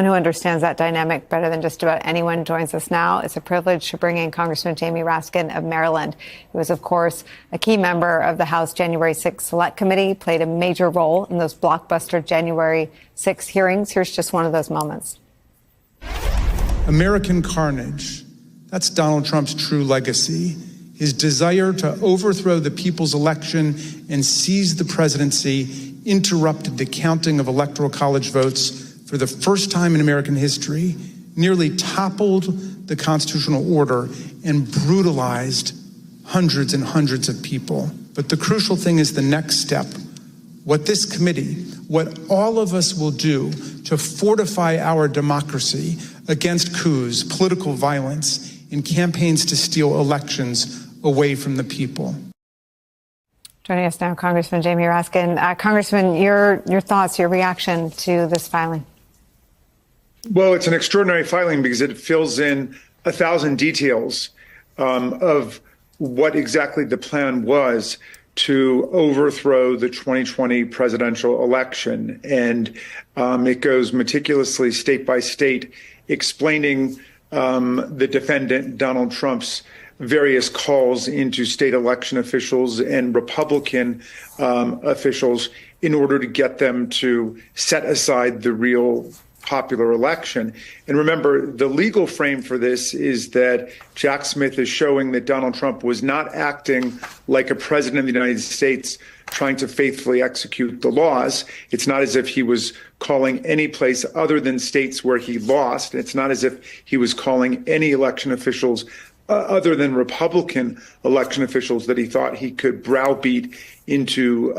Who understands that dynamic better than just about anyone joins us now. It's a privilege to bring in Congressman Jamie Raskin of Maryland, who is, of course, a key member of the House January 6th Select Committee, played a major role in those blockbuster January 6th hearings. Here's just one of those moments. American carnage. That's Donald Trump's true legacy. His desire to overthrow the people's election and seize the presidency interrupted the counting of electoral college votes for the first time in American history, nearly toppled the constitutional order, and brutalized hundreds and hundreds of people. But the crucial thing is the next step. What this committee, what all of us will do to fortify our democracy against coups, political violence, and campaigns to steal elections away from the people. Joining us now, Congressman Jamie Raskin. Congressman, your thoughts, your reaction to this filing? Well, it's an extraordinary filing because it fills in 1,000 details of what exactly the plan was to overthrow the 2020 presidential election. And it goes meticulously state by state, explaining the defendant, Donald Trump's various calls into state election officials and Republican officials in order to get them to set aside the real popular election. And remember, the legal frame for this is that Jack Smith is showing that Donald Trump was not acting like a president of the United States trying to faithfully execute the laws. It's not as if he was calling any place other than states where he lost. It's not as if he was calling any election officials other than Republican election officials that he thought he could browbeat into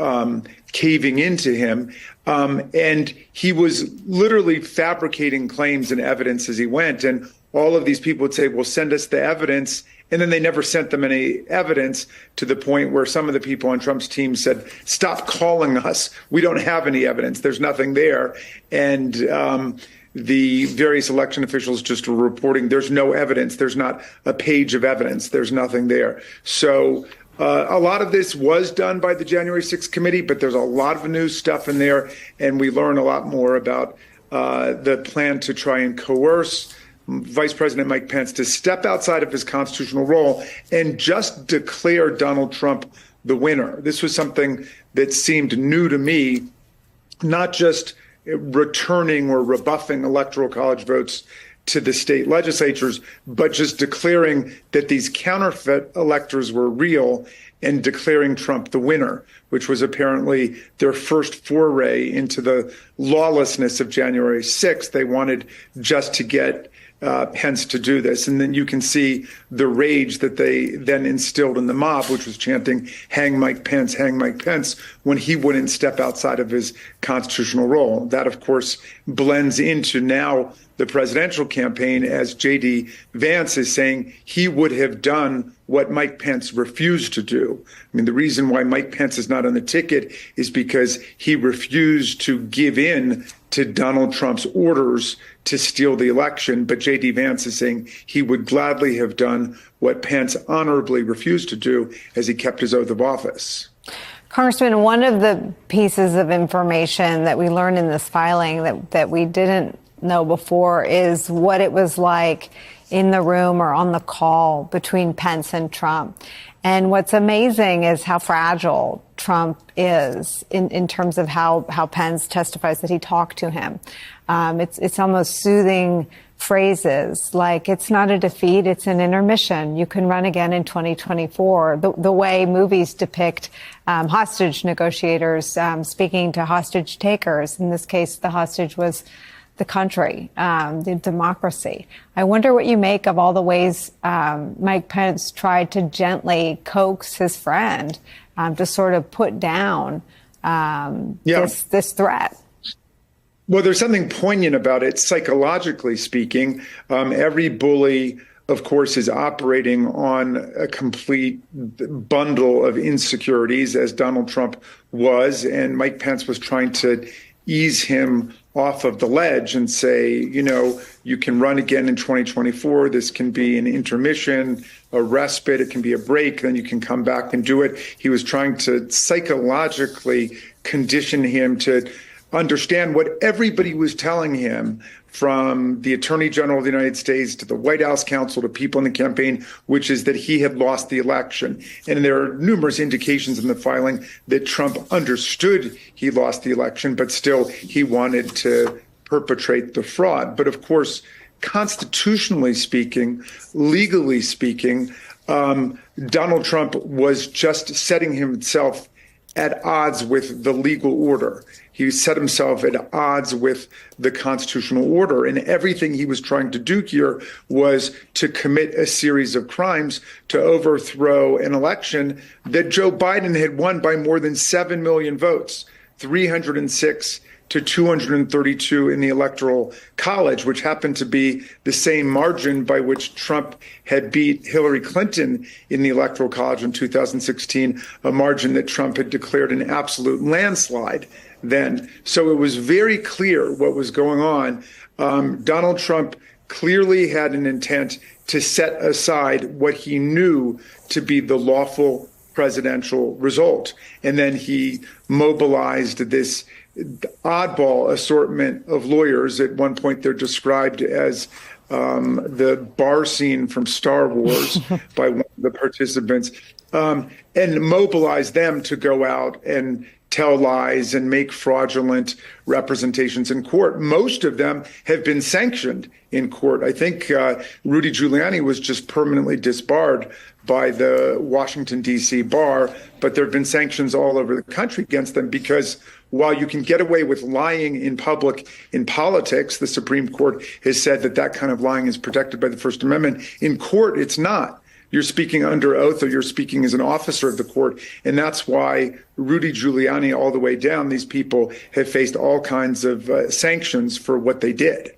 caving into him. And he was literally fabricating claims and evidence as he went. And all of these people would say, well, send us the evidence. And then they never sent them any evidence, to the point where some of the people on Trump's team said, stop calling us. We don't have any evidence. There's nothing there. And the various election officials just were reporting there's no evidence. There's not a page of evidence. There's nothing there. So a lot of this was done by the January 6th committee, but there's a lot of new stuff in there. And we learn a lot more about the plan to try and coerce Vice President Mike Pence to step outside of his constitutional role and just declare Donald Trump the winner. This was something that seemed new to me, not just returning or rebuffing electoral college votes to the state legislatures, but just declaring that these counterfeit electors were real and declaring Trump the winner, which was apparently their first foray into the lawlessness of January 6th. They wanted just to get Pence to do this. And then you can see the rage that they then instilled in the mob, which was chanting, hang Mike Pence, when he wouldn't step outside of his constitutional role. That, of course, blends into now the presidential campaign, as J.D. Vance is saying he would have done what Mike Pence refused to do. I mean, the reason why Mike Pence is not on the ticket is because he refused to give in to Donald Trump's orders to steal the election. But J.D. Vance is saying he would gladly have done what Pence honorably refused to do, as he kept his oath of office. Congressman, one of the pieces of information that we learned in this filing that we didn't know before is what it was like in the room or on the call between Pence and Trump. And what's amazing is how fragile Trump is in terms of how Pence testifies that he talked to him. It's almost soothing phrases like, it's not a defeat, it's an intermission. You can run again in 2024. The way movies depict hostage negotiators speaking to hostage takers. In this case, the hostage was the country, the democracy. I wonder what you make of all the ways Mike Pence tried to gently coax his friend to sort of put down this threat. Well, there's something poignant about it, psychologically speaking. Every bully, of course, is operating on a complete bundle of insecurities, as Donald Trump was, and Mike Pence was trying to ease him off of the ledge and say, you know, you can run again in 2024. This can be an intermission, a respite. It can be a break. Then you can come back and do it. He was trying to psychologically condition him to understand what everybody was telling him, from the Attorney General of the United States to the White House counsel to people in the campaign, which is that he had lost the election. And there are numerous indications in the filing that Trump understood he lost the election, but still he wanted to perpetrate the fraud. But of course, constitutionally speaking, legally speaking, Donald Trump was just setting himself at odds with the legal order. He set himself at odds with the constitutional order. And everything he was trying to do here was to commit a series of crimes to overthrow an election that Joe Biden had won by more than 7 million votes, 306 to 232 in the Electoral College, which happened to be the same margin by which Trump had beat Hillary Clinton in the Electoral College in 2016, a margin that Trump had declared an absolute landslide then. So it was very clear what was going on. Donald Trump clearly had an intent to set aside what he knew to be the lawful presidential result. And then he mobilized this oddball assortment of lawyers. At one point, they're described as the bar scene from Star Wars by one of the participants, and mobilize them to go out and tell lies and make fraudulent representations in court. Most of them have been sanctioned in court. I think Rudy Giuliani was just permanently disbarred by the Washington, D.C. bar, but there have been sanctions all over the country against them because while you can get away with lying in public in politics, the Supreme Court has said that that kind of lying is protected by the First Amendment. In court, it's not. You're speaking under oath or you're speaking as an officer of the court. And that's why Rudy Giuliani all the way down, these people have faced all kinds of sanctions for what they did.